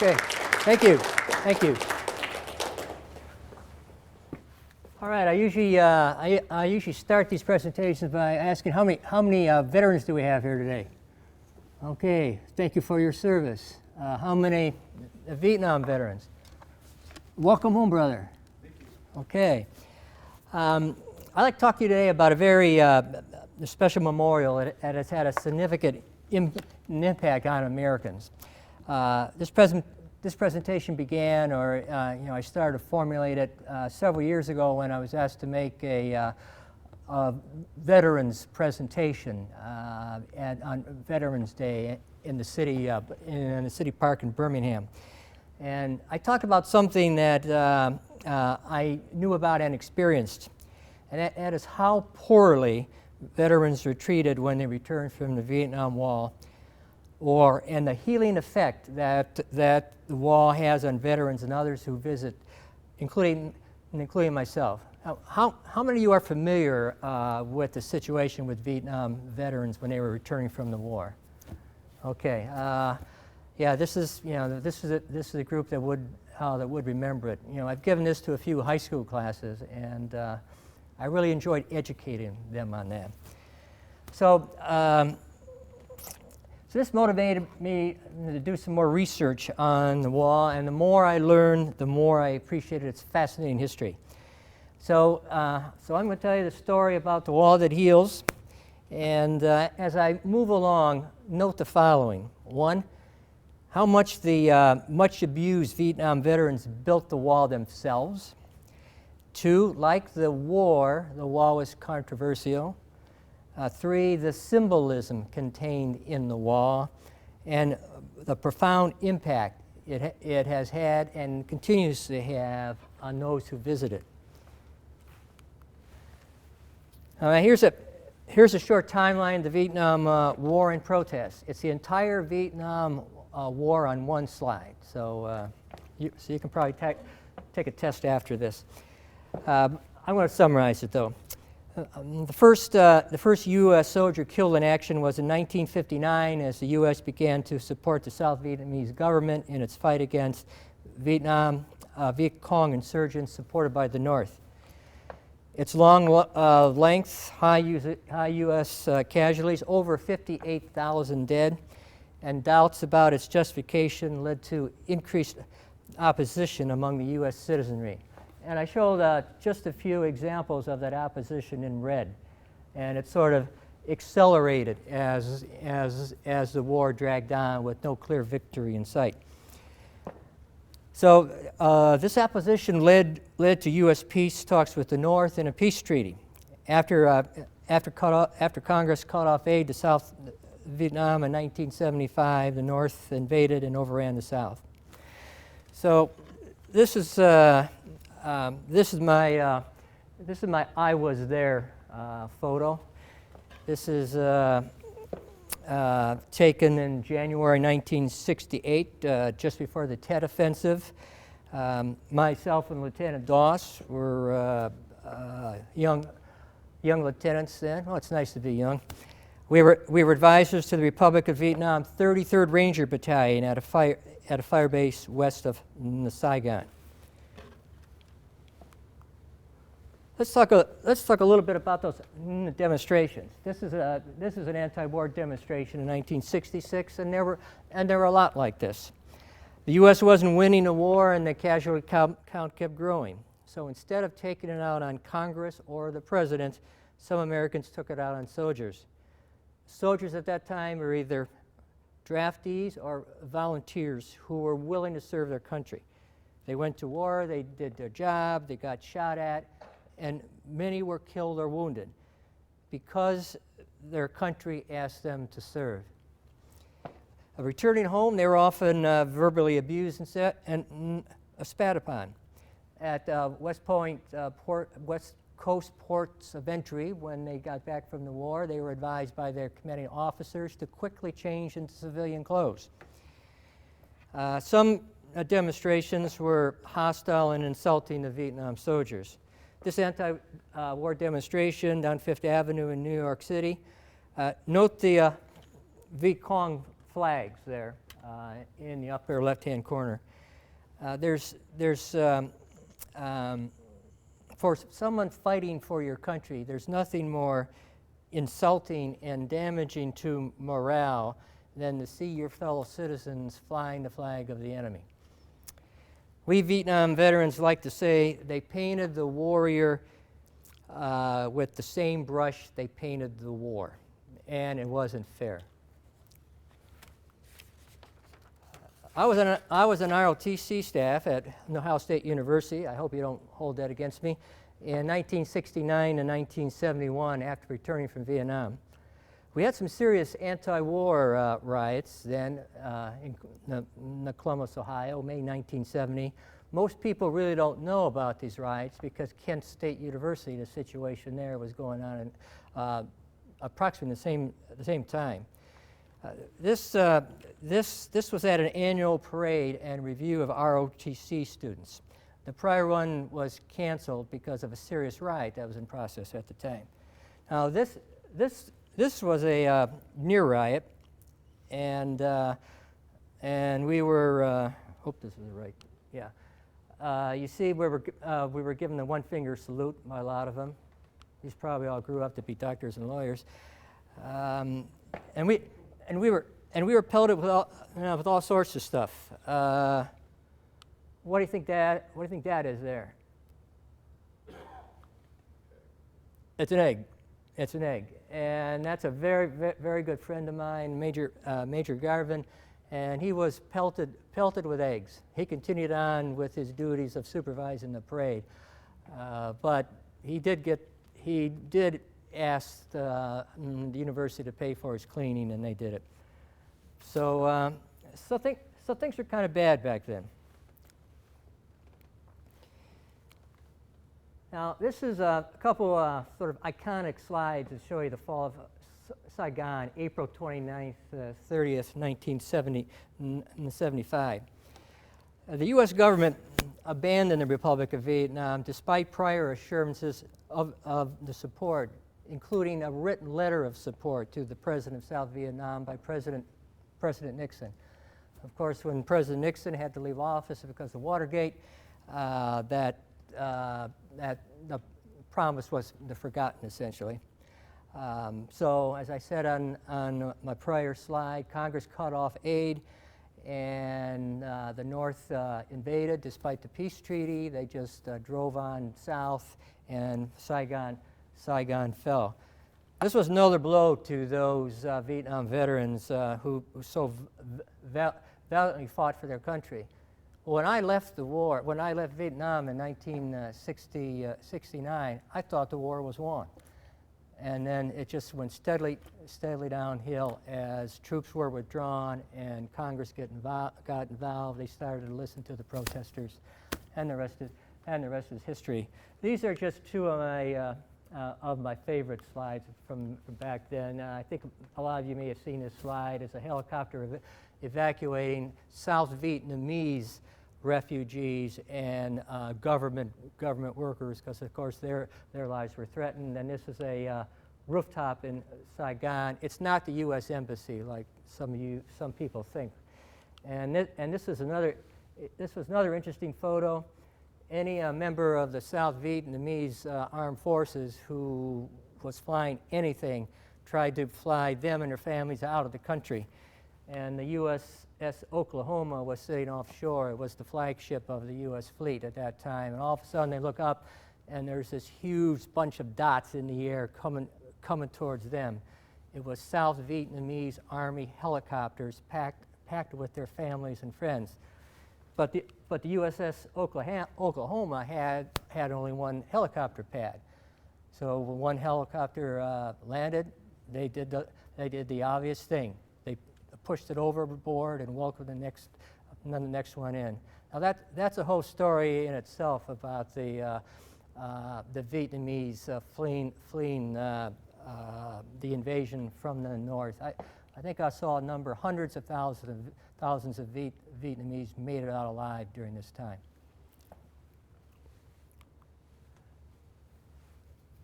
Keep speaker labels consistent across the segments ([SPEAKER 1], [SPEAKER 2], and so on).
[SPEAKER 1] Okay, thank you, thank you. All right, I usually start these presentations by asking how many veterans do we have here today? Okay, thank you for your service. How many Vietnam veterans? Welcome home, brother.
[SPEAKER 2] Thank you.
[SPEAKER 1] Okay. I'd like to talk to you today about a very special memorial that has had a significant impact on Americans. This presentation began, or I started to formulate it several years ago when I was asked to make a veterans presentation on Veterans Day in the city park in Birmingham. And I talked about something that I knew about and experienced, and that is how poorly veterans were treated when they returned from the Vietnam War, and the healing effect that the war has on veterans and others who visit, including myself. How many of you are familiar with the situation with Vietnam veterans when they were returning from the war? Okay. Yeah, this is a group that would remember it. I've given this to a few high school classes, and I really enjoyed educating them on that. So this motivated me to do some more research on the war, and the more I learned, the more I appreciated its fascinating history. So I'm going to tell you the story about the wall that heals, and as I move along, note the following. One, how much the much abused Vietnam veterans built the wall themselves. Two, like the wall was controversial. Three, the symbolism contained in the wall and the profound impact it has had and continues to have on those who visit it. Here's a short timeline of the Vietnam War and protests. It's the entire Vietnam War on one slide, so you can probably take a test after this. I'm going to summarize it, though. The first U.S. soldier killed in action was in 1959 as the U.S. began to support the South Vietnamese government in its fight against Viet Cong insurgents supported by the North. Its long length, high U.S. casualties, over 58,000 dead, and doubts about its justification led to increased opposition among the U.S. citizenry. And I showed just a few examples of that opposition in red, and it sort of accelerated as the war dragged on with no clear victory in sight. So this opposition led to U.S. peace talks with the North and a peace treaty. After Congress cut off aid to South Vietnam in 1975, the North invaded and overran the South. So this is my I was there photo. This is taken in January 1968, just before the Tet Offensive. Myself and Lieutenant Doss were young lieutenants then. Well, it's nice to be young. We were advisors to the Republic of Vietnam 33rd Ranger Battalion at a fire base west of Saigon. Let's talk a little bit about those demonstrations. This is an anti-war demonstration in 1966, and there were a lot like this. The U.S. wasn't winning the war, and the casualty count kept growing. So instead of taking it out on Congress or the president, some Americans took it out on soldiers. Soldiers at that time were either draftees or volunteers who were willing to serve their country. They went to war, they did their job, they got shot at, and many were killed or wounded because their country asked them to serve. Returning home, they were often verbally abused and spat upon. At West Coast ports of entry, when they got back from the war, they were advised by their commanding officers to quickly change into civilian clothes. Some demonstrations were hostile and insulting to Vietnam soldiers. This anti-war demonstration down Fifth Avenue in New York City, note the Viet Cong flags there in the upper left-hand corner. For someone fighting for your country, there's nothing more insulting and damaging to morale than to see your fellow citizens flying the flag of the enemy. We Vietnam veterans like to say they painted the warrior with the same brush they painted the war, and it wasn't fair. I was an ROTC staff at Ohio State University. I hope you don't hold that against me. In 1969 and 1971, after returning from Vietnam, we had some serious anti-war riots then in Columbus, Ohio, May 1970. Most people really don't know about these riots because Kent State University, the situation there was going on in, approximately the same time. This was at an annual parade and review of ROTC students. The prior one was canceled because of a serious riot that was in process at the time. Now this was a near riot, and we were hope this is right. Yeah, you see we were given the one-finger salute by a lot of them. These probably all grew up to be doctors and lawyers, and we were pelted with all sorts of stuff. What do you think that is there? It's an egg. It's an egg, and that's a very good friend of mine, Major Garvin, and he was pelted with eggs. He continued on with his duties of supervising the parade, but he did ask the university to pay for his cleaning, and they did it. So things were kind of bad back then. Now, this is a couple sort of iconic slides that show you the fall of Saigon, April 29th, 30th, 1975. The U.S. government abandoned the Republic of Vietnam despite prior assurances of the support, including a written letter of support to the President of South Vietnam by President Nixon. Of course, when President Nixon had to leave office because of Watergate, that the promise was forgotten, essentially. So, as I said on my prior slide, Congress cut off aid, and the North invaded despite the peace treaty. They just drove on south, and Saigon fell. This was another blow to those Vietnam veterans who so valiantly fought for their country. When I left Vietnam in 1969, I thought the war was won. And then it just went steadily downhill as troops were withdrawn and Congress got involved. They started to listen to the protesters, and the rest is history. These are just two of my favorite slides from back then. I think a lot of you may have seen this slide. It's a helicopter evacuating South Vietnamese refugees and government workers, because of course their lives were threatened. And this is a rooftop in Saigon. It's not the U.S. Embassy like some people think. And this was another interesting photo. Any member of the South Vietnamese armed forces who was flying anything tried to fly them and their families out of the country. And the USS Oklahoma was sitting offshore. It was the flagship of the U.S. fleet at that time. And all of a sudden they look up, and there's this huge bunch of dots in the air coming towards them. It was South Vietnamese Army helicopters packed with their families and friends. But the USS Oklahoma had only one helicopter pad. So when one helicopter landed, they did the obvious thing. They pushed it overboard and welcomed the next one in. Now that's a whole story in itself about the Vietnamese fleeing the invasion from the north. I think I saw a number, hundreds of thousands of Vietnamese made it out alive during this time.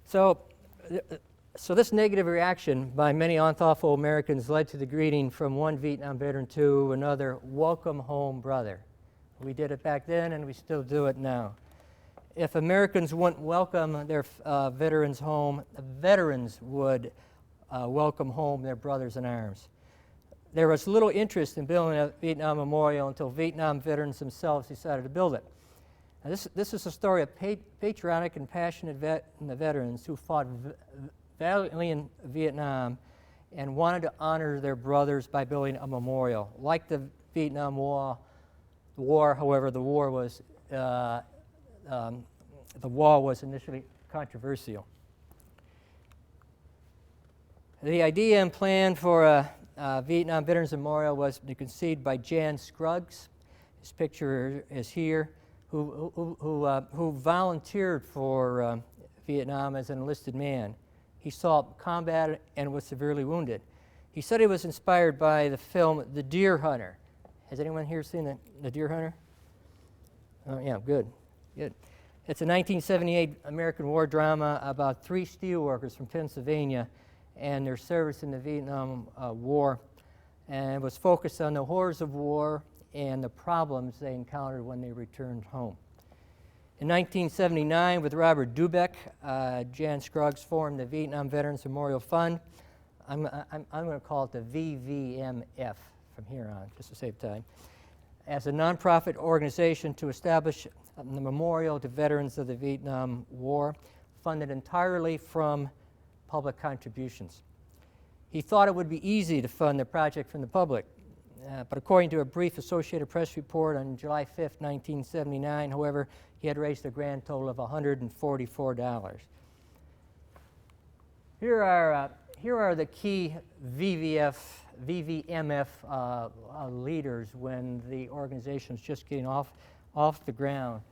[SPEAKER 1] So So this negative reaction by many unthoughtful Americans led to the greeting from one Vietnam veteran to another, "Welcome home, brother." We did it back then, and we still do it now. If Americans wouldn't welcome their veterans home, veterans would welcome home their brothers in arms. There was little interest in building a Vietnam memorial until Vietnam veterans themselves decided to build it. Now this is a story of patriotic and passionate veterans who fought valiantly in Vietnam and wanted to honor their brothers by building a memorial. Like the Vietnam War, however, the wall was initially controversial. The idea and plan for a Vietnam Veterans Memorial was conceived by Jan Scruggs. His picture is here, who volunteered for Vietnam as an enlisted man. He saw combat and was severely wounded. He said he was inspired by the film The Deer Hunter. Has anyone here seen The Deer Hunter? Oh, yeah, good. It's a 1978 American war drama about 3 steelworkers from Pennsylvania and their service in the Vietnam War, and it was focused on the horrors of war and the problems they encountered when they returned home. In 1979, with Robert Dubeck, Jan Scruggs formed the Vietnam Veterans Memorial Fund. I'm going to call it the VVMF from here on, just to save time, as a nonprofit organization to establish the memorial to veterans of the Vietnam War, funded entirely from public contributions. He thought it would be easy to fund the project from the public, but according to a brief Associated Press report on July 5th, 1979, however, he had raised a grand total of $144. Here are the key VVMF leaders when the organization was just getting off the ground.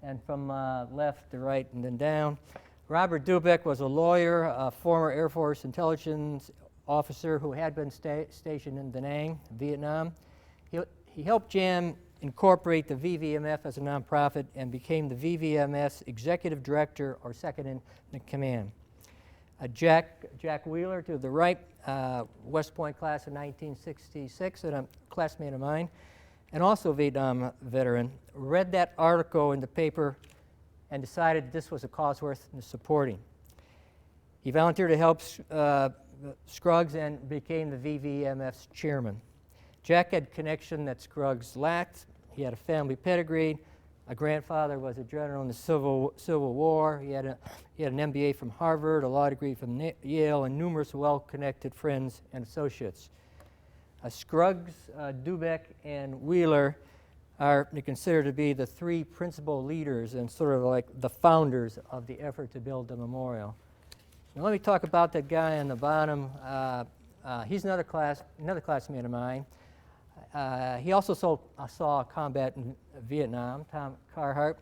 [SPEAKER 1] And from left to right and then down. Robert Dubeck was a lawyer, a former Air Force intelligence officer who had been stationed in Da Nang, Vietnam. He helped Jan incorporate the VVMF as a nonprofit and became the VVMF's executive director or second in command. Jack Wheeler to the right, West Point class of 1966, and a classmate of mine, and also a Vietnam veteran, read that article in the paper and decided this was a cause worth supporting. He volunteered to help Scruggs and became the VVMF's chairman. Jack had connection that Scruggs lacked. He had a family pedigree. A grandfather was a general in the Civil War. He had an MBA from Harvard, a law degree from Yale, and numerous well-connected friends and associates. Scruggs, Dubeck, and Wheeler are considered to be the 3 principal leaders and sort of like the founders of the effort to build the memorial. Now let me talk about that guy on the bottom. He's another classmate of mine. He also saw combat in Vietnam, Tom Hart.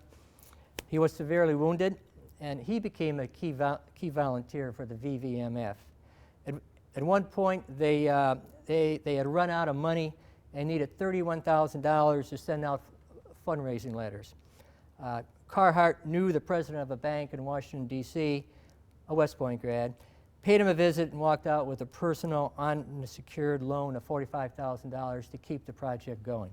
[SPEAKER 1] He was severely wounded, and he became a key volunteer for the VVMF. At one point, they had run out of money and needed $31,000 to send out fundraising letters. Carhart knew the president of a bank in Washington, D.C., a West Point grad, paid him a visit and walked out with a personal unsecured loan of $45,000 to keep the project going.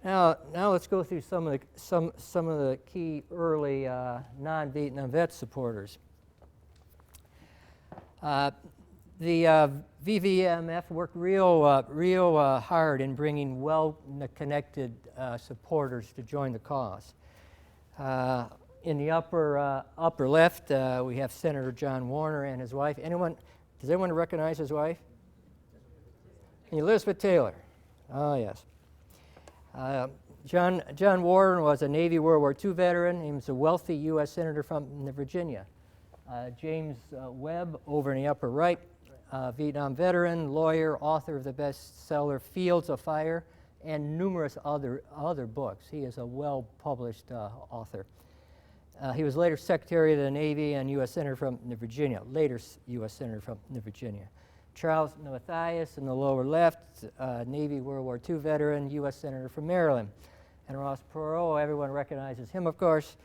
[SPEAKER 1] Now let's go through some of the key early non-Vietnam vet supporters. The VVMF worked real hard in bringing well-connected supporters to join the cause. In the upper left, we have Senator John Warner and his wife. Does anyone recognize his wife? Elizabeth Taylor. Oh, yes. John Warner was a Navy World War II veteran. He was a wealthy U.S. Senator from Virginia. James Webb, over in the upper right, Vietnam veteran, lawyer, author of the bestseller Fields of Fire, and numerous other books. He is a well-published author. He was later Secretary of the Navy and U.S. Senator from Virginia, later U.S. Senator from Virginia. Charles Mathias in the lower left, Navy World War II veteran, U.S. Senator from Maryland. And Ross Perot, everyone recognizes him, of course,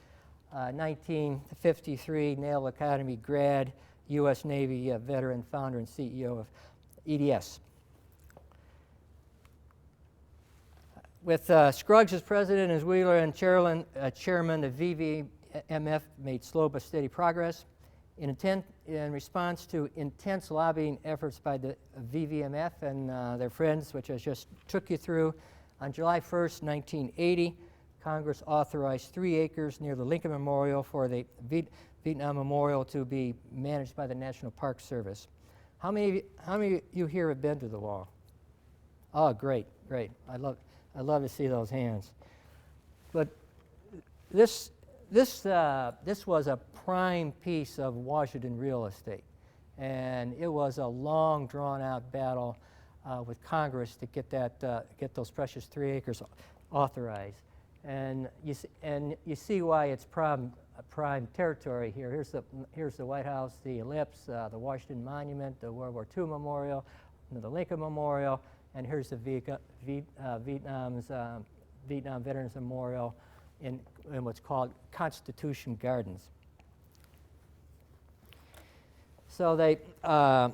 [SPEAKER 1] 1953 Naval Academy grad, U.S. Navy veteran, founder and CEO of EDS. With Scruggs as president and Wheeler and chairman, the VVMF made slow but steady progress. In response to intense lobbying efforts by the VVMF and their friends, which I just took you through, on July 1st, 1980, Congress authorized 3 acres near the Lincoln Memorial for the Vietnam Memorial to be managed by the National Park Service. How many of you here have been to the wall? Oh, great, great. I love to see those hands. But this was a prime piece of Washington real estate, and it was a long, drawn-out battle with Congress to get those precious 3 acres authorized. And you see why it's prime territory here. Here's the White House, the Ellipse, the Washington Monument, the World War II Memorial, the Lincoln Memorial, and here's the Vietnam Veterans Memorial in what's called Constitution Gardens. So they had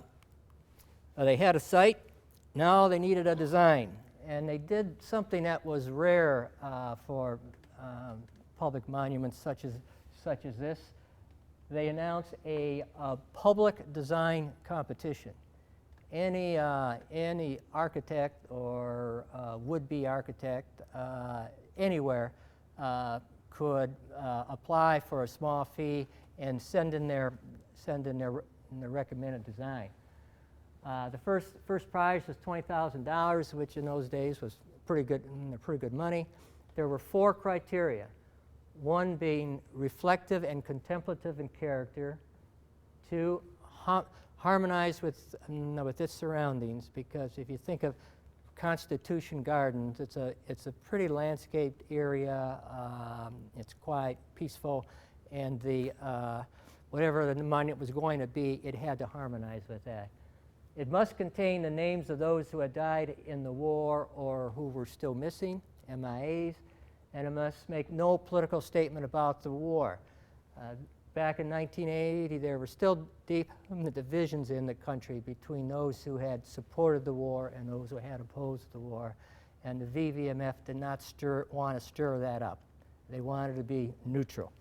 [SPEAKER 1] a site. Now they needed a design, and they did something that was rare for public monuments such as this. They announced a public design competition. Any architect or would-be architect anywhere could apply for a small fee and send in their recommended design. The first prize was $20,000, which in those days was pretty good money. There were 4 criteria, one being reflective and contemplative in character, 2, harmonize with its surroundings, because if you think of Constitution Gardens, it's a pretty landscaped area. It's quiet, peaceful, and whatever the monument was going to be, it had to harmonize with that. It must contain the names of those who had died in the war or who were still missing, MIAs, and it must make no political statement about the war. Back in 1980, there were still deep divisions in the country between those who had supported the war and those who had opposed the war, and the VVMF did not want to stir that up. They wanted to be neutral.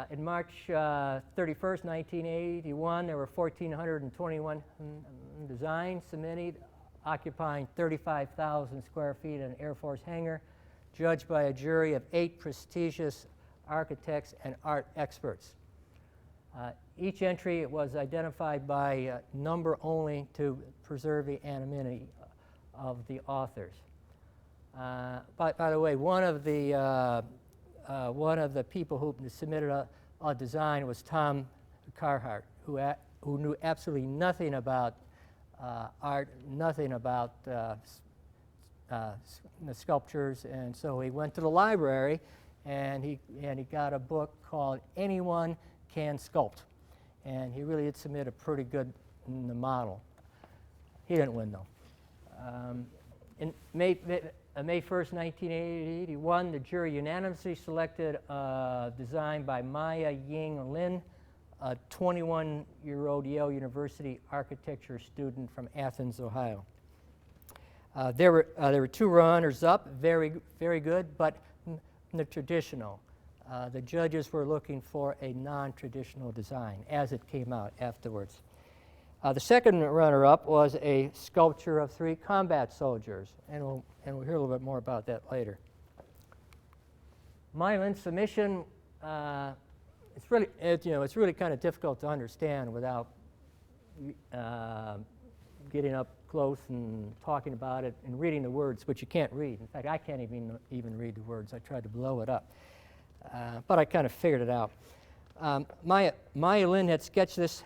[SPEAKER 1] In March 31st, 1981, there were 1,421 designs submitted, occupying 35,000 square feet in an Air Force hangar, judged by a jury of 8 prestigious architects and art experts. Each entry was identified by number only to preserve the anonymity of the authors. By the way, one of the people who submitted a design was Tom Carhart, who knew absolutely nothing about art, nothing about the sculptures, and so he went to the library and he got a book called Anyone Can Sculpt, and he really did submit a pretty good model. He didn't win though. In May 1st, 1981, the jury unanimously selected a design by Maya Ying Lin, a 21-year-old Yale University architecture student from Athens, Ohio. There were 2 runners-up, very good, but the traditional. The judges were looking for a non-traditional design as it came out afterwards. The second runner-up was a sculpture of 3 combat soldiers, and we'll hear a little bit more about that later. Maya Lin's submission, it's really kind of difficult to understand without getting up close and talking about it and reading the words, which you can't read. In fact, I can't even read the words. I tried to blow it up, but I kind of figured it out. Maya Lin had sketched this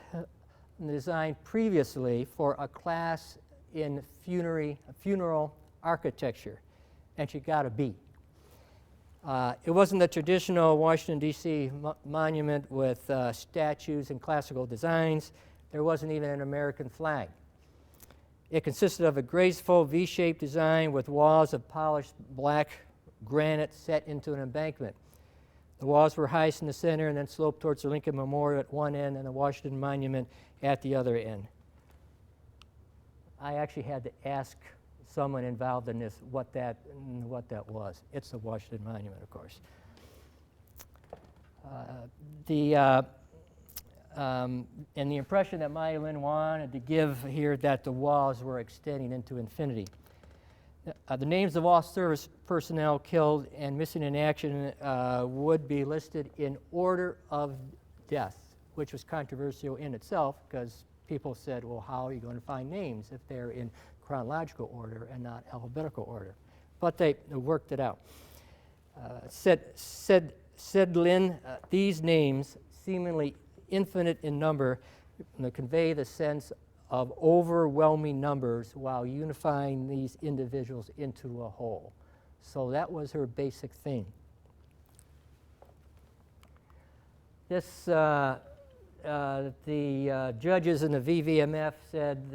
[SPEAKER 1] design previously for a class in funeral architecture, and she got a B. It wasn't the traditional Washington, D.C. monument with statues and classical designs. There wasn't even an American flag. It consisted of a graceful V-shaped design with walls of polished black granite set into an embankment. The walls were highest in the center and then sloped towards the Lincoln Memorial at one end and the Washington Monument at the other end. I actually had to ask someone involved in this what that was. It's the Washington Monument, of course. And the impression that Maya Lin wanted to give here that the walls were extending into infinity. The names of all service personnel killed and missing in action would be listed in order of death, which was controversial in itself because people said, well, how are you going to find names if they're in chronological order and not alphabetical order? But they worked it out. Said Lin, these names, seemingly infinite in number, convey the sense of overwhelming numbers while unifying these individuals into a whole. So that was her basic thing. This, the judges in the VVMF said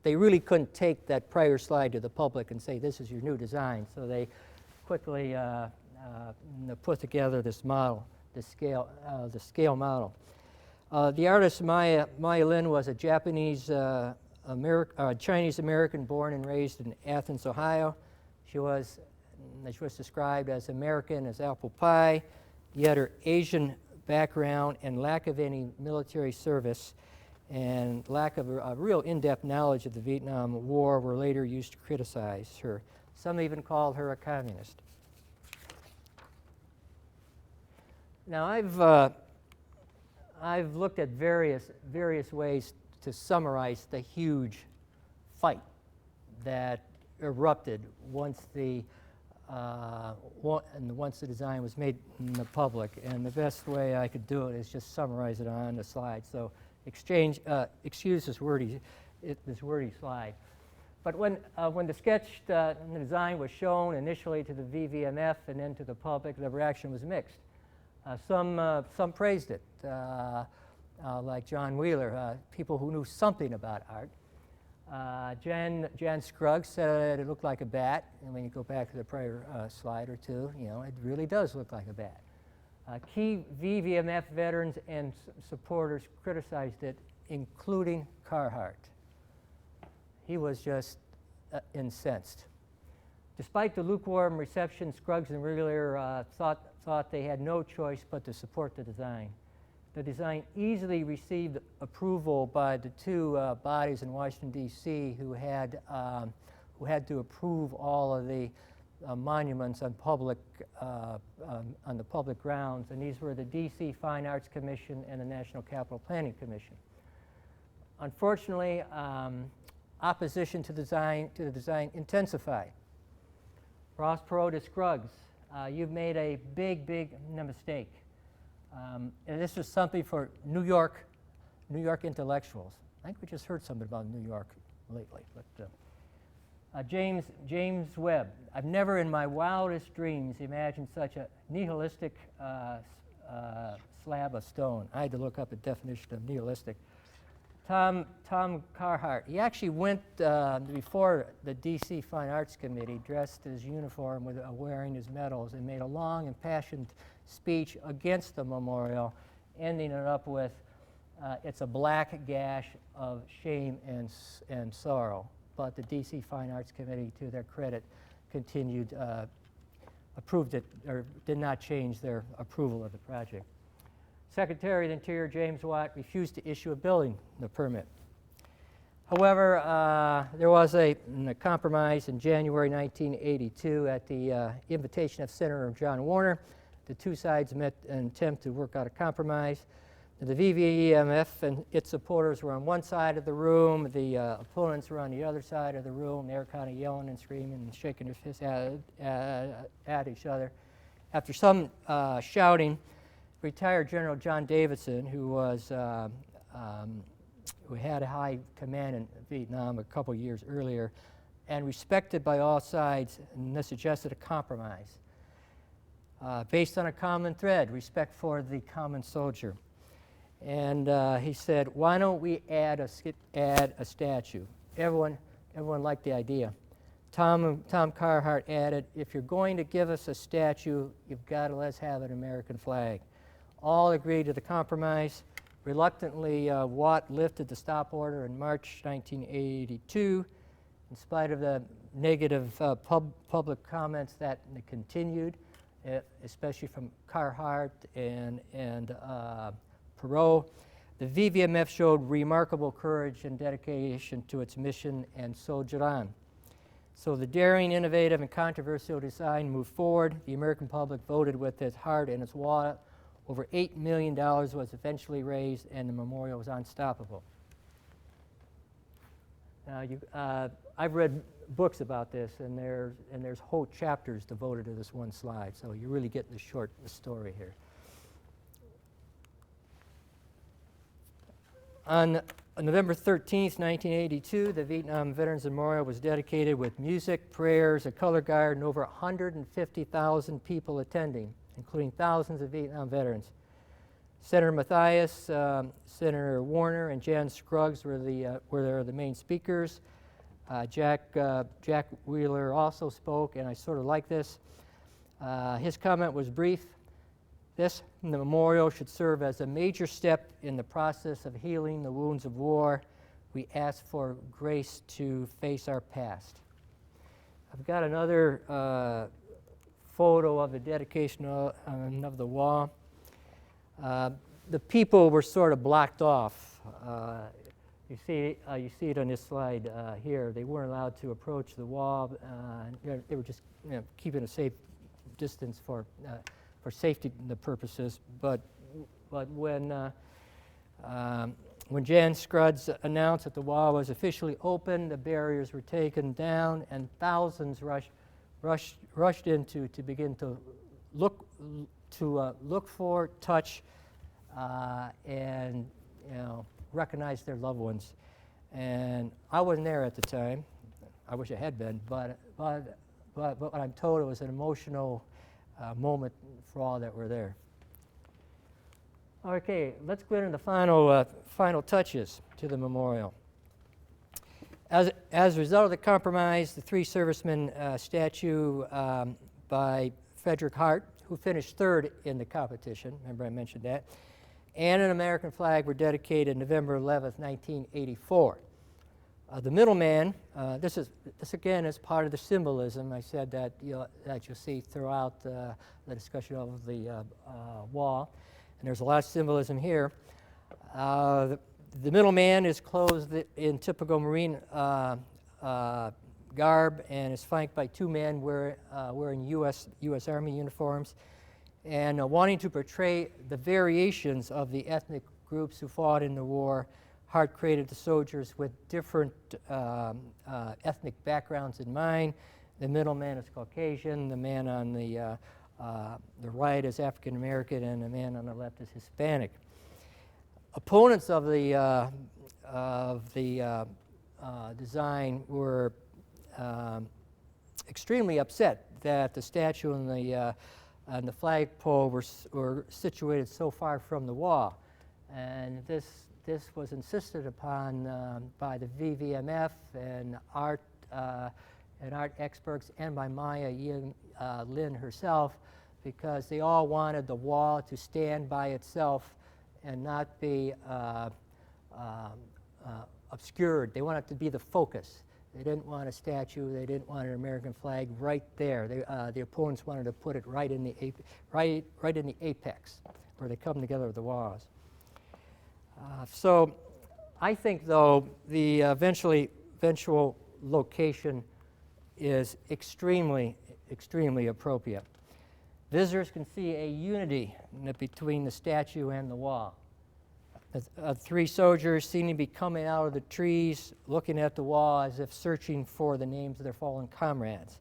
[SPEAKER 1] they really couldn't take that prior slide to the public and say this is your new design. So they quickly put together this model, the scale model. The artist Maya Lin was a Chinese American born and raised in Athens, Ohio. She was described as American as apple pie, yet her Asian background and lack of any military service and lack of a real in-depth knowledge of the Vietnam War were later used to criticize her. Some even called her a communist. Now I've looked at various ways to summarize the huge fight that erupted once the design was made in the public, and the best way I could do it is just summarize it on the slide. So excuse this wordy slide. But when the sketch and the design was shown initially to the VVMF and then to the public, the reaction was mixed. Some praised it, like John Wheeler, people who knew something about art. Jan Scruggs said it looked like a bat, and when you go back to the prior slide or two, it really does look like a bat. Key VVMF veterans and supporters criticized it, including Hart. He was just incensed. Despite the lukewarm reception, Scruggs and Wheeler thought they had no choice but to support the design. The design easily received approval by the two bodies in Washington, D.C. who had to approve all of the monuments on the public grounds, and these were the D.C. Fine Arts Commission and the National Capital Planning Commission. Unfortunately, opposition to the design intensified. Ross Perot to Scruggs, you've made a big mistake. And this was something for New York intellectuals. I think we just heard something about New York lately. But James Webb, I've never in my wildest dreams imagined such a nihilistic slab of stone. I had to look up the definition of nihilistic. Tom Carhart, he actually went before the D.C. Fine Arts Committee dressed his uniform with wearing his medals and made a long impassioned speech against the memorial, ending it up with, it's a black gash of shame and sorrow. But the D.C. Fine Arts Committee, to their credit, continued, approved it, or did not change their approval of the project. Secretary of the Interior James Watt refused to issue a building permit. However, there was a compromise in January 1982 at the invitation of Senator John Warner. The two sides met in an attempt to work out a compromise. The VVMF and its supporters were on one side of the room. The opponents were on the other side of the room. They were kind of yelling and screaming and shaking their fists at each other. After some shouting, retired General John Davidson, who had a high command in Vietnam a couple years earlier, and respected by all sides, and suggested a compromise based on a common thread, respect for the common soldier. And he said, "Why don't we add a statue?" Everyone liked the idea. Tom Carhart added, if you're going to give us a statue, you've got to let's have an American flag. All agreed to the compromise. Reluctantly, Watt lifted the stop order in March 1982. In spite of the negative public comments that continued, especially from Carhart and Perot, the VVMF showed remarkable courage and dedication to its mission and soldiered on. So the daring, innovative, and controversial design moved forward. The American public voted with its heart and its wallet. Over $8 million was eventually raised, and the memorial was unstoppable. Now, I've read books about this, and there's whole chapters devoted to this one slide, so you're really getting the story here. On November 13th, 1982, the Vietnam Veterans Memorial was dedicated with music, prayers, a color guard, and over 150,000 people attending, including thousands of Vietnam veterans. Senator Mathias, Senator Warner, and Jan Scruggs were the main speakers. Jack Wheeler also spoke, and I sort of like this. His comment was brief. The memorial should serve as a major step in the process of healing the wounds of war. We ask for grace to face our past. I've got another photo of the dedication of the wall. The people were sort of blocked off. You see it on this slide here. They weren't allowed to approach the wall. They were just keeping a safe distance for safety purposes. But when Jan Scruggs announced that the wall was officially open, the barriers were taken down, and thousands rushed in to begin to look for, touch, and recognize their loved ones. And I wasn't there at the time. I wish I had been, but what I'm told, it was an emotional moment for all that were there. Okay, let's go into the final touches to the memorial. As a result of the compromise, the three servicemen statue by Frederick Hart, who finished third in the competition, remember I mentioned that, and an American flag were dedicated November 11th, 1984. The middleman, this again is part of the symbolism I said that you'll see throughout the discussion of the wall, and there's a lot of symbolism here. The middleman is clothed in typical Marine garb and is flanked by two men wearing U.S. Army uniforms, and wanting to portray the variations of the ethnic groups who fought in the war. Hart created the soldiers with different ethnic backgrounds in mind. The middleman is Caucasian, the man on the right is African American, and the man on the left is Hispanic. Opponents of the design were extremely upset that the statue and the flagpole were situated so far from the wall, and this was insisted upon by the VVMF and art experts, and by Maya Lin herself, because they all wanted the wall to stand by itself and not be obscured. They wanted it to be the focus. They didn't want a statue. They didn't want an American flag right there. The opponents wanted to put it right in the apex, where they come together with the walls. So I think, though, the eventual location is extremely appropriate. Visitors can see a unity between the statue and the wall. Three soldiers seem to be coming out of the trees, looking at the wall as if searching for the names of their fallen comrades.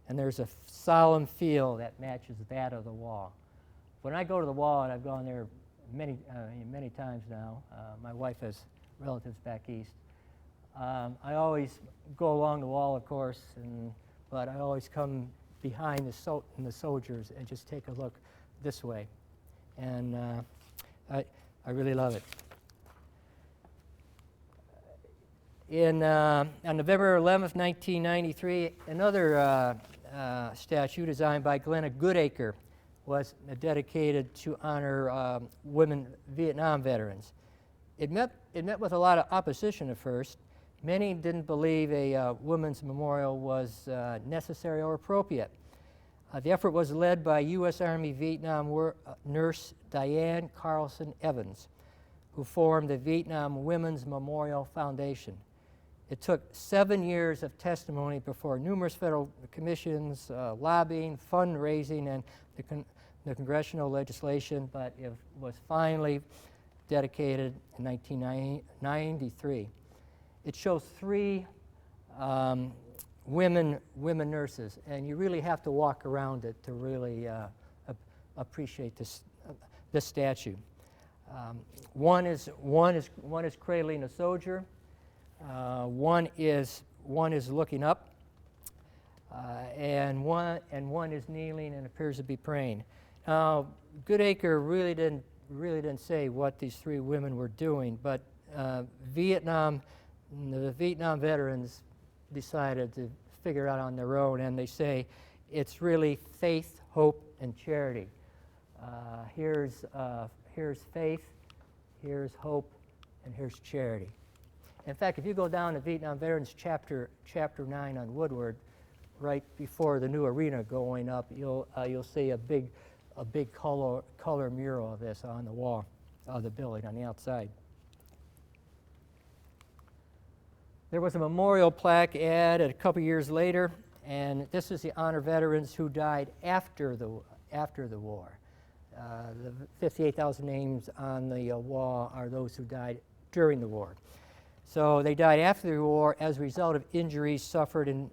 [SPEAKER 1] And there's a solemn feel that matches that of the wall. When I go to the wall, and I've gone there many times now, my wife has relatives back east, I always go along the wall, of course, but I always come behind the soldiers and just take a look this way. And I really love it. On November 11th, 1993, another statue designed by Glenna Goodacre was dedicated to honor women Vietnam veterans. It met with a lot of opposition at first. Many didn't believe a women's memorial was necessary or appropriate. The effort was led by U.S. Army Vietnam nurse Diane Carlson Evans, who formed the Vietnam Women's Memorial Foundation. It took 7 years of testimony before numerous federal commissions, lobbying, fundraising, and the congressional legislation, but it was finally dedicated in 1993. It shows 3 women nurses, and you really have to walk around it to really appreciate this statue. One is cradling a soldier. One is looking up, and one is kneeling and appears to be praying. Now, Goodacre really didn't say what these 3 women were doing, but the Vietnam veterans decided to figure it out on their own, and they say it's really faith, hope, and charity. Here's faith, here's hope, and here's charity. In fact, if you go down to Vietnam Veterans Chapter 9 on Woodward, right before the new arena going up, you'll see a big color mural of this on the wall of the building on the outside. There was a memorial plaque added a couple years later, and this is to honor veterans who died after the war. The 58,000 names on the wall are those who died during the war. So they died after the war as a result of injuries suffered in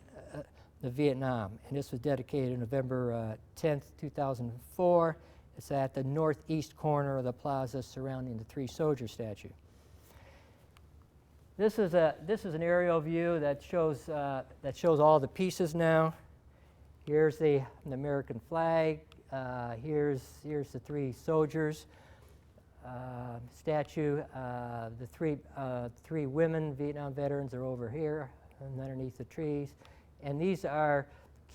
[SPEAKER 1] the Vietnam, and this was dedicated November 10th, 2004. It's at the northeast corner of the plaza surrounding the 3 soldier statue. This is an aerial view that shows all the pieces now. Here's the American flag. Here's the 3 soldiers statue. The 3 women Vietnam veterans are over here and underneath the trees. And these are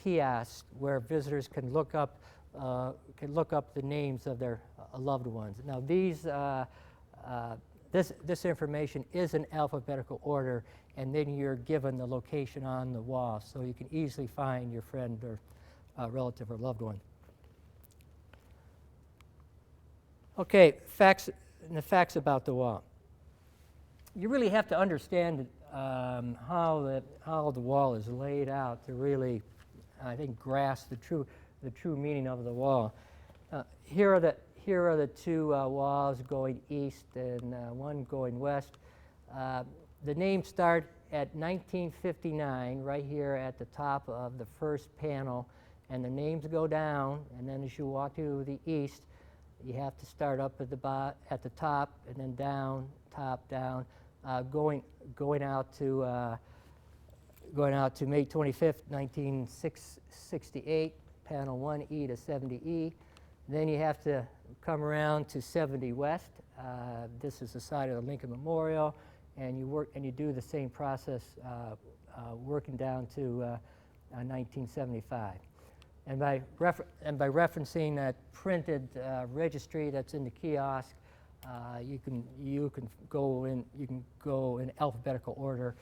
[SPEAKER 1] kiosks where visitors can look up the names of their loved ones. Now this information is in alphabetical order, and then you're given the location on the wall, so you can easily find your friend or relative or loved one. Okay, the facts about the wall. You really have to understand how the wall is laid out to really, I think, grasp the true meaning of the wall. Here are the 2 walls going east and one going west. The names start at 1959, right here at the top of the first panel, and the names go down, and then as you walk to the east, you have to start up at the top and then down, top, down, going out to May 25th, 1968, panel 1E to 70E. Then you have to come around to 70 West. This is the side of the Lincoln Memorial, and you do the same process working down to 1975. And by referencing that printed registry that's in the kiosk, you can go in alphabetical order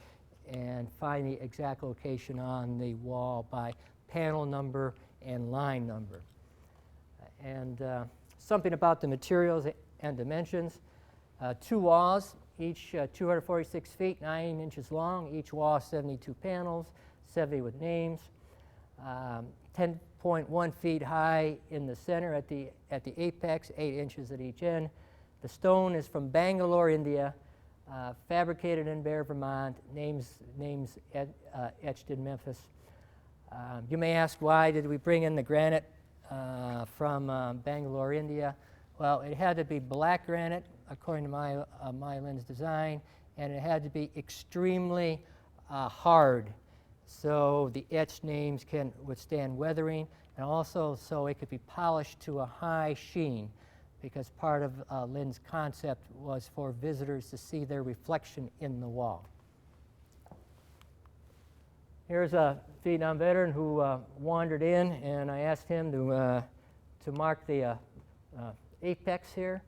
[SPEAKER 1] and find the exact location on the wall by panel number and line number. And something about the materials and dimensions. 2 walls, each 246 feet, 9 inches long. Each wall 72 panels, 70 with names. 10.1 feet high in the center at the apex, 8 inches at each end. The stone is from Bangalore, India, fabricated in Bear, Vermont. Names etched in Memphis. You may ask, why did we bring in the granite from Bangalore, India? Well, it had to be black granite, according to Mylan's design, and it had to be extremely hard, so the etched names can withstand weathering, and also so it could be polished to a high sheen, because part of Lynn's concept was for visitors to see their reflection in the wall. Here's a Vietnam veteran who wandered in, and I asked him to mark the apex here.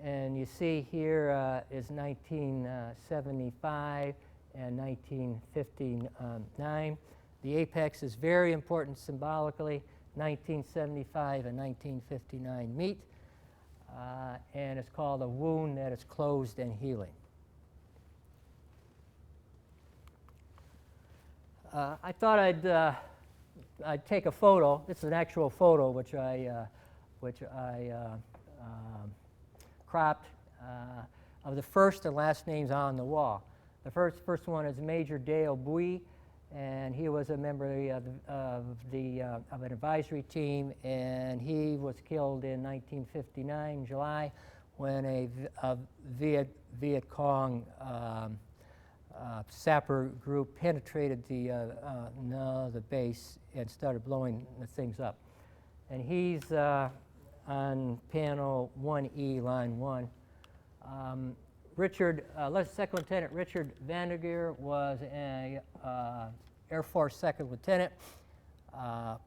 [SPEAKER 1] And you see here is 1975 and 1959. The apex is very important symbolically. 1975 and 1959 meet, and it's called a wound that is closed and healing. I thought I'd take a photo. This is an actual photo which I cropped of the first and last names on the wall. The first one is Major Dale Bui, and he was a member of an advisory team, and he was killed in 1959 July when a Viet Cong sapper group penetrated the base and started blowing the things up. And he's on panel 1E, line 1. Second Lieutenant Richard Vandergeer was an Air Force Second Lieutenant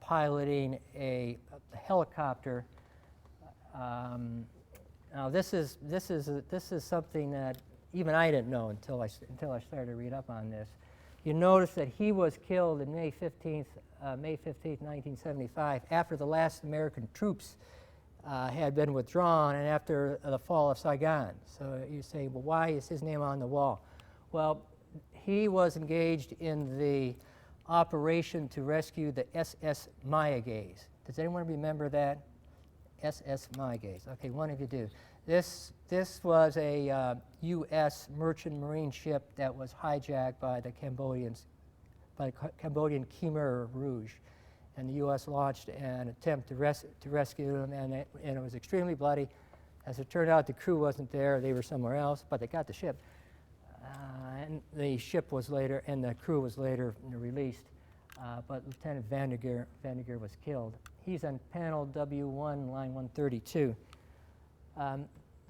[SPEAKER 1] piloting a helicopter. Now this is something that even I didn't know until I started to read up on this. You notice that he was killed on May 15th, 1975, after the last American troops had been withdrawn and after the fall of Saigon. So you say, well, why is his name on the wall? Well, he was engaged in the operation to rescue the SS Mayagays. Does anyone remember that? SS Mayagays. Okay, one of you do. This was a U.S. merchant marine ship that was hijacked by the Cambodian Khmer Rouge. And the U.S. launched an attempt to rescue them, and it was extremely bloody. As it turned out, the crew wasn't there; they were somewhere else. But they got the ship, and the ship was later, and the crew was later released. But Lieutenant Vandergeer was killed. He's on panel W1, line 132.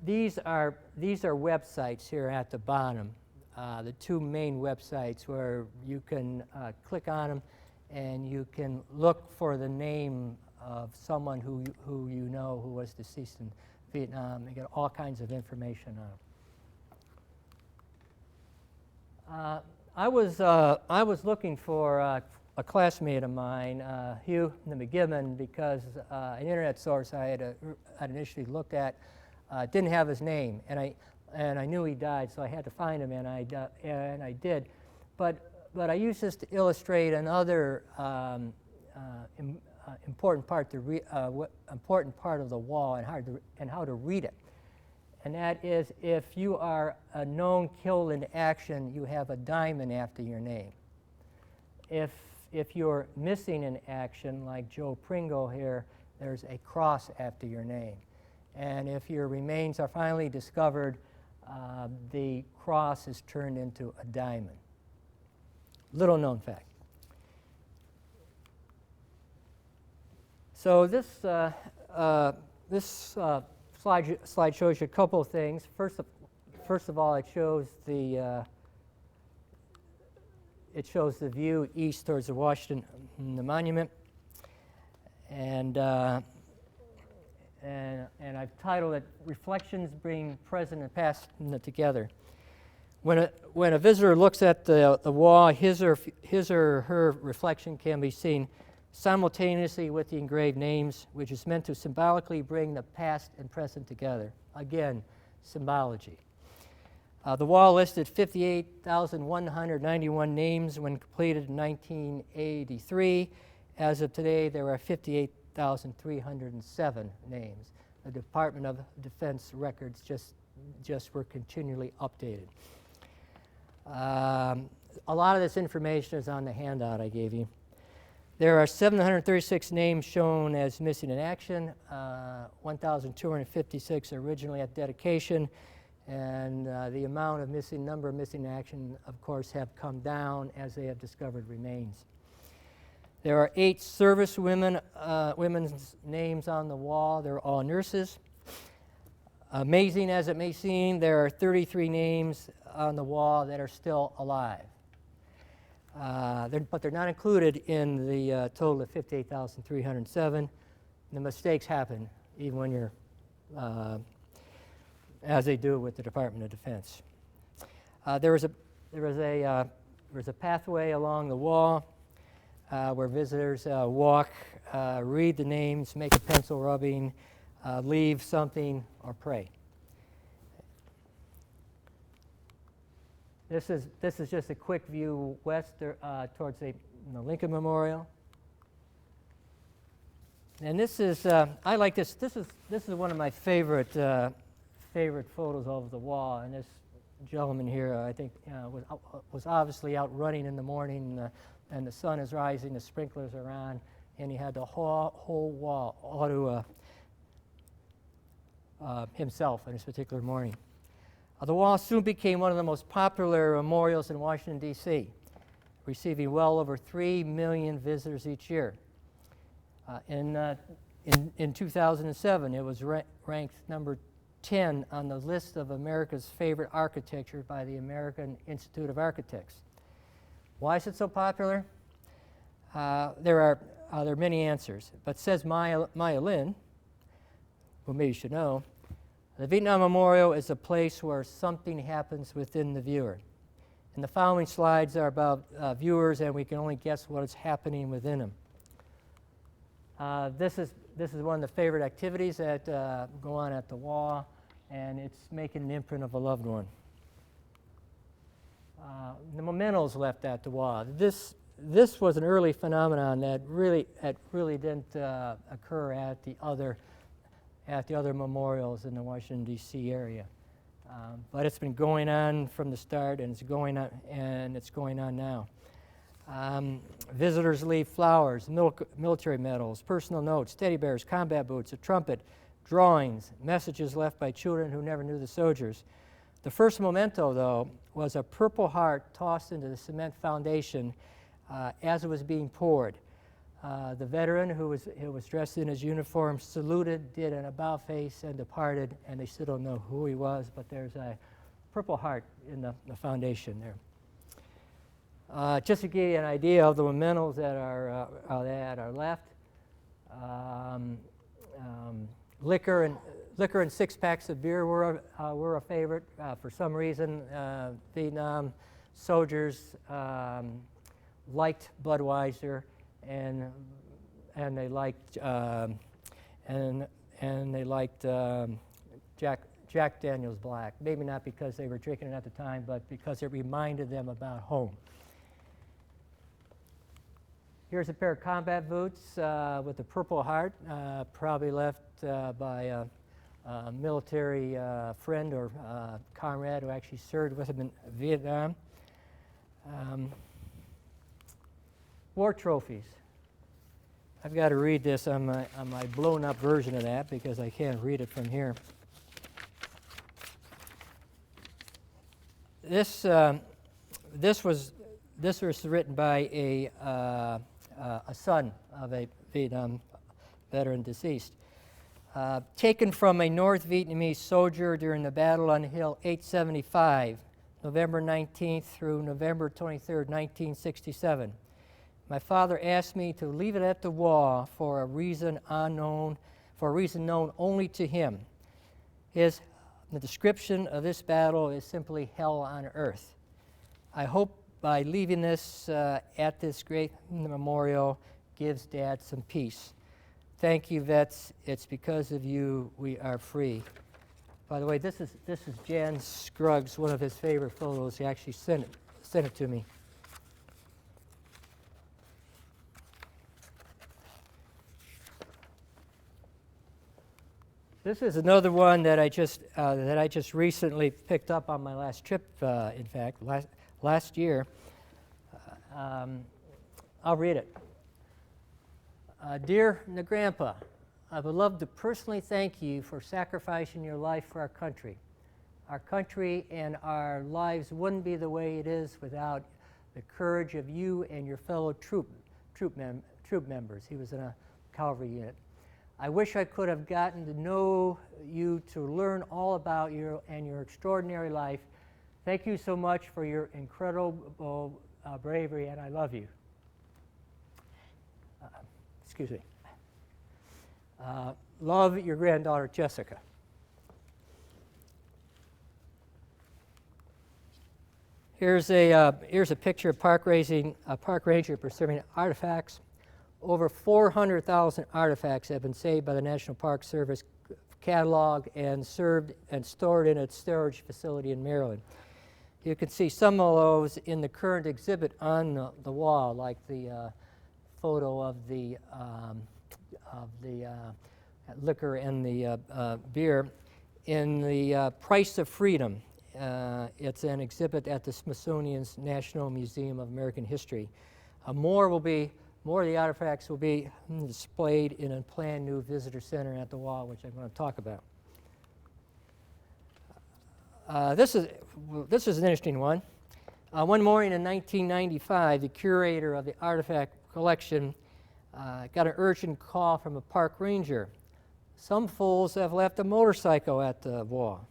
[SPEAKER 1] These are websites here at the bottom. The two main websites where you can click on them, and you can look for the name of someone who you know who was deceased in Vietnam and get all kinds of information on them. I was looking for a classmate of mine, Hugh McGibbon, because an internet source I had initially looked at didn't have his name, and I knew he died, so I had to find him, and I did. But I used this to illustrate another important part of the wall and how to read it. And that is, if you are a known killed in action, you have a diamond after your name. If you're missing in action, like Joe Pringle here, there's a cross after your name. And if your remains are finally discovered, the cross is turned into a diamond. Little known fact. So this slide shows you a couple of things. First of all, it shows the view east towards the Washington Monument, and I've titled it "Reflections Bring Present and Past Together." When a visitor looks at the wall, his or her reflection can be seen simultaneously with the engraved names, which is meant to symbolically bring the past and present together. Again, symbology. The wall listed 58,191 names when completed in 1983. As of today, there are 58,307 names. The Department of Defense records just were continually updated. A lot of this information is on the handout I gave you. There are 736 names shown as missing in action, 1,256 originally at dedication, and the number of missing in action, of course, have come down as they have discovered remains. There are 8 women's names on the wall. They're all nurses. Amazing as it may seem, there are 33 names on the wall that are still alive. but they're not included in the total of 58,307. The mistakes happen even when you're, as they do with the Department of Defense. There was a pathway along the wall where visitors walk, read the names, make a pencil rubbing, leave something, or pray. This is just a quick view west towards the Lincoln Memorial. And this is I like this. This is one of my favorite photos of the wall. And this gentleman here, I think, was obviously out running in the morning, and the sun is rising, the sprinklers are on, and he had the whole wall all to himself on this particular morning. The wall soon became one of the most popular memorials in Washington, D.C., receiving well over 3 million visitors each year. In 2007, it was ranked number 10 on the list of America's favorite architecture by the American Institute of Architects. Why is it so popular? There are many answers, but says Maya Lin, who maybe you should know, the Vietnam Memorial is a place where something happens within the viewer. And the following slides are about viewers, and we can only guess what is happening within them. This is one of the favorite activities that go on at the wall, and it's making an imprint of a loved one. The mementos left at the wall. This was an early phenomenon that really didn't occur at the other memorials in the Washington, D.C. area. But it's been going on from the start, and it's going on now. Visitors leave flowers, military medals, personal notes, teddy bears, combat boots, a trumpet, drawings, messages left by children who never knew the soldiers. The first memento, though, was a Purple Heart tossed into the cement foundation as it was being poured. The veteran who was dressed in his uniform saluted, did an about face, and departed, and they still don't know who he was, but there's a Purple Heart in the foundation there. Just to give you an idea of the mementos that are left, liquor and 6 packs of beer were a favorite. For some reason, Vietnam soldiers liked Budweiser, and they liked Jack Daniel's Black. Maybe not because they were drinking it at the time, but because it reminded them about home. Here's a pair of combat boots with a Purple Heart, probably left by a military friend or comrade who actually served with him in Vietnam. War trophies. I've got to read this on my blown up version of that because I can't read it from here. This was written by a son of a Vietnam veteran deceased. Taken from a North Vietnamese soldier during the battle on Hill 875, November 19th through November 23rd, 1967. My father asked me to leave it at the wall for a reason known only to him. The description of this battle is simply hell on earth. I hope by leaving this at this great memorial gives Dad some peace. Thank you, vets. It's because of you we are free. By the way, this is Jan Scruggs, one of his favorite photos. He actually sent it to me. This is another one that I just recently picked up on my last trip. In fact, last year. I'll read it. Dear Grandpa, I would love to personally thank you for sacrificing your life for our country. Our country and our lives wouldn't be the way it is without the courage of you and your fellow troop members. He was in a cavalry unit. I wish I could have gotten to know you to learn all about you and your extraordinary life. Thank you so much for your incredible bravery, and I love you. Excuse me. Love, your granddaughter, Jessica. Here's a picture of park ranger preserving artifacts. Over 400,000 artifacts have been saved by the National Park Service catalog and served and stored in its storage facility in Maryland. You can see some of those in the current exhibit on the wall, like the photo of the liquor and the beer. In the Price of Freedom, it's an exhibit at the Smithsonian's National Museum of American History. More of the artifacts will be displayed in a planned new visitor center at the wall, which I'm going to talk about. This is an interesting one. One morning in 1995, the curator of the artifact collection got an urgent call from a park ranger. Some fools have left a motorcycle at the wall.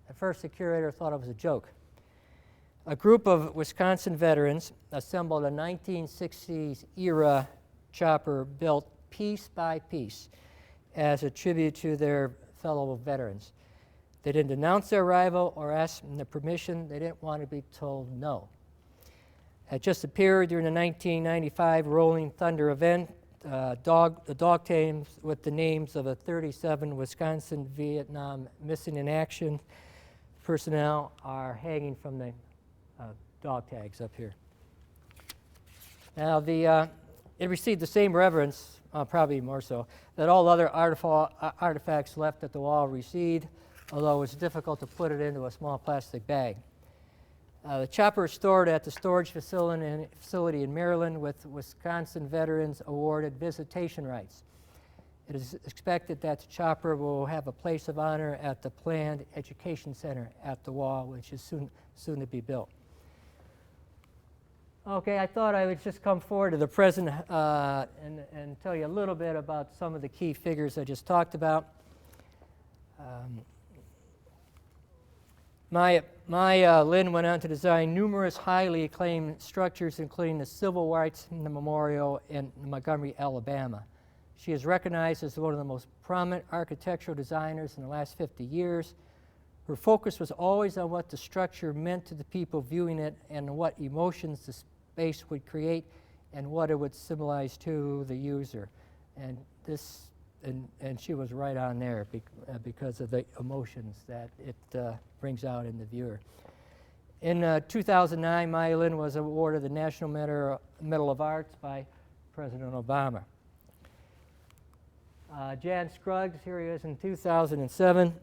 [SPEAKER 1] At first, the curator thought it was a joke. A group of Wisconsin veterans assembled a 1960s era chopper built piece by piece as a tribute to their fellow veterans. They didn't announce their arrival or ask them the permission. They didn't want to be told no. It just appeared during the 1995 Rolling Thunder event. The dog tames with the names of the 37 Wisconsin Vietnam missing in action personnel are hanging from the dog tags up here. Now, it received the same reverence, probably more so, that all other artifacts left at the wall received, although it's difficult to put it into a small plastic bag. The chopper is stored at the storage facility in Maryland, with Wisconsin veterans awarded visitation rights. It is expected that the chopper will have a place of honor at the planned education center at the wall, which is soon to be built. Okay, I thought I would just come forward to the present and tell you a little bit about some of the key figures I just talked about. Lynn went on to design numerous highly acclaimed structures, including the Civil Rights Memorial in Montgomery, Alabama. She is recognized as one of the most prominent architectural designers in the last 50 years. Her focus was always on what the structure meant to the people viewing it and what emotions the space would create and what it would symbolize to the user. And she was right on there because of the emotions that it brings out in the viewer. In 2009, Maya Lin was awarded the National Medal of Arts by President Obama. Jan Scruggs, here he is in 2007.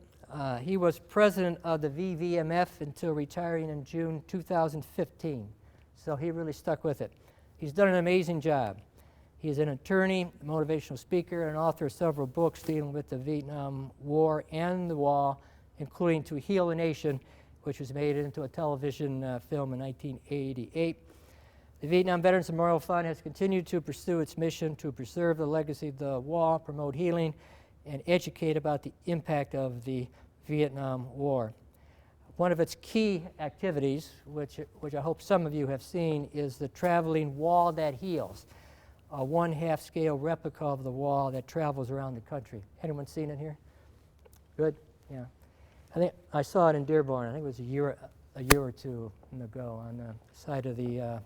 [SPEAKER 1] He was president of the VVMF until retiring in June 2015, so he really stuck with it. He's done an amazing job. He is an attorney, motivational speaker, and author of several books dealing with the Vietnam War and the wall, including To Heal a Nation, which was made into a television film in 1988. The Vietnam Veterans Memorial Fund has continued to pursue its mission to preserve the legacy of the wall, promote healing, and educate about the impact of the Vietnam War. One of its key activities, which I hope some of you have seen, is the traveling wall that heals, a 1/2 scale replica of the wall that travels around the country. Anyone seen it here? Good? Yeah. I think I saw it in Dearborn. I think it was a year or two ago on the side of the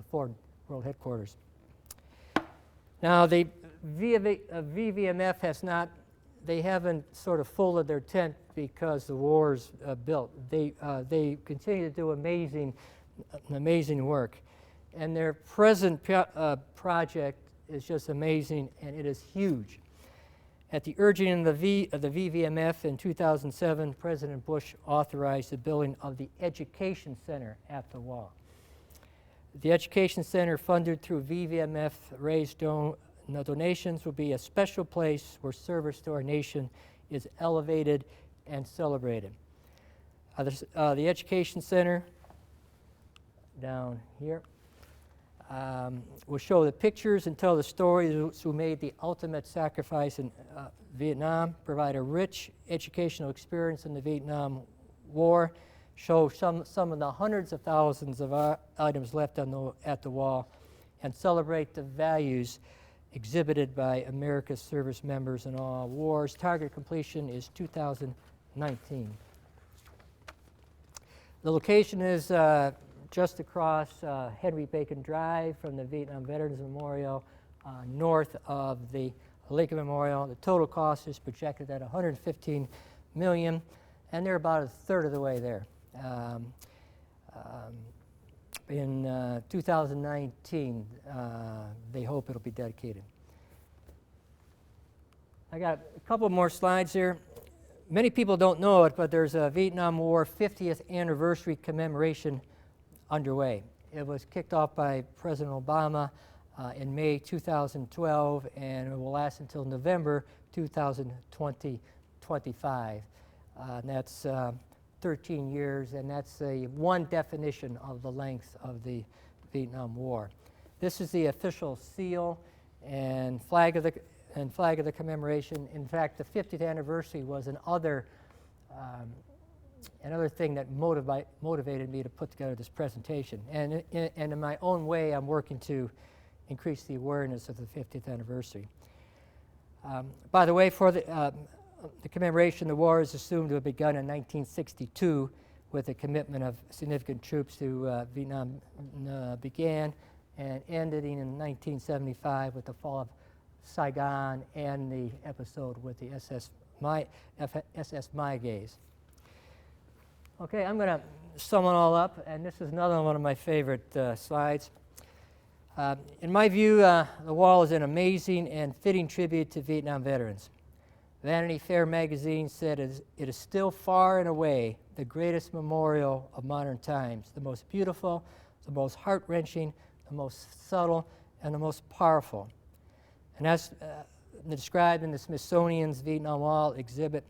[SPEAKER 1] Ford World Headquarters. Now, the VVMF they haven't sort of folded their tent because the war's built. They continue to do amazing work. And their present project is just amazing, and it is huge. At the urging of the VVMF in 2007, President Bush authorized the building of the Education Center at the wall. The Education Center, funded through VVMF raised donations, will be a special place where service to our nation is elevated and celebrated. The Education Center, down here, will show the pictures and tell the stories of those who made the ultimate sacrifice in Vietnam, provide a rich educational experience in the Vietnam War, show some of the hundreds of thousands of items left at the wall, and celebrate the values exhibited by America's service members in all wars. Target completion is 2019. The location is just across Henry Bacon Drive from the Vietnam Veterans Memorial, north of the Lincoln Memorial. The total cost is projected at $115 million, and they're about a third of the way there. In 2019, they hope it'll be dedicated. I got a couple more slides here. Many people don't know it, but there's a Vietnam War 50th anniversary commemoration underway. It was kicked off by President Obama in May 2012, and it will last until November 2025. And that's 13 years, and that's one definition of the length of the Vietnam War. This is the official seal and flag of the commemoration. In fact, the 50th anniversary was another thing that motivated me to put together this presentation. And in my own way, I'm working to increase the awareness of the 50th anniversary. By the way, for the commemoration, the war is assumed to have begun in 1962 with the commitment of significant troops to Vietnam began, and ending in 1975 with the fall of Saigon and the episode with the SS Mayaguez. Okay, I'm going to sum it all up, and this is another one of my favorite slides. In my view, the wall is an amazing and fitting tribute to Vietnam veterans. Vanity Fair magazine said it is still far and away the greatest memorial of modern times, the most beautiful, the most heart-wrenching, the most subtle, and the most powerful. And as described in the Smithsonian's Vietnam Wall exhibit,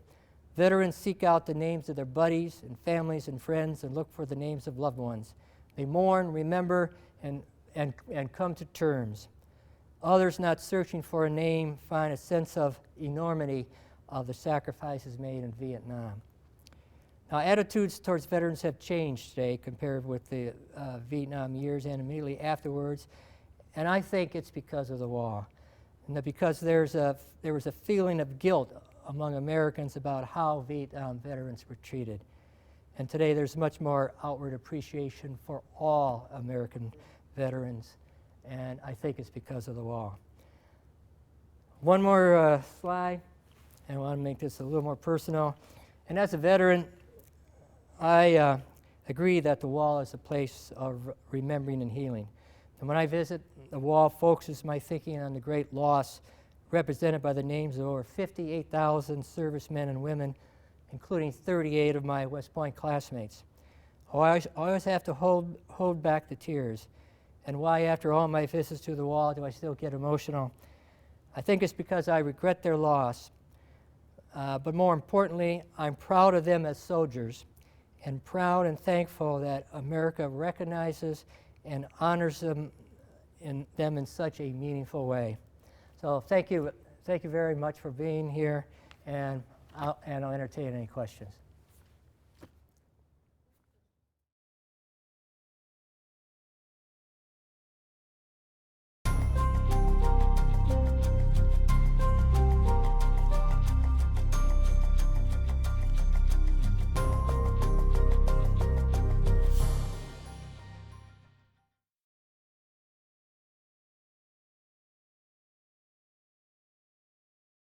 [SPEAKER 1] veterans seek out the names of their buddies and families and friends and look for the names of loved ones. They mourn, remember, and come to terms. Others not searching for a name find a sense of enormity of the sacrifices made in Vietnam. Now, attitudes towards veterans have changed today compared with the Vietnam years and immediately afterwards, and I think it's because of the war. And that because there was a feeling of guilt among Americans about how Vietnam veterans were treated. And today there's much more outward appreciation for all American veterans, and I think it's because of the war. One more slide, and I want to make this a little more personal. And as a veteran, I agree that the wall is a place of remembering and healing. And when I visit, the wall focuses my thinking on the great loss represented by the names of over 58,000 servicemen and women, including 38 of my West Point classmates. I always have to hold back the tears. And why, after all my visits to the wall, do I still get emotional? I think it's because I regret their loss. But more importantly, I'm proud of them as soldiers, and proud and thankful that America recognizes and honors them in such a meaningful way. So thank you very much for being here, and I'll entertain any questions.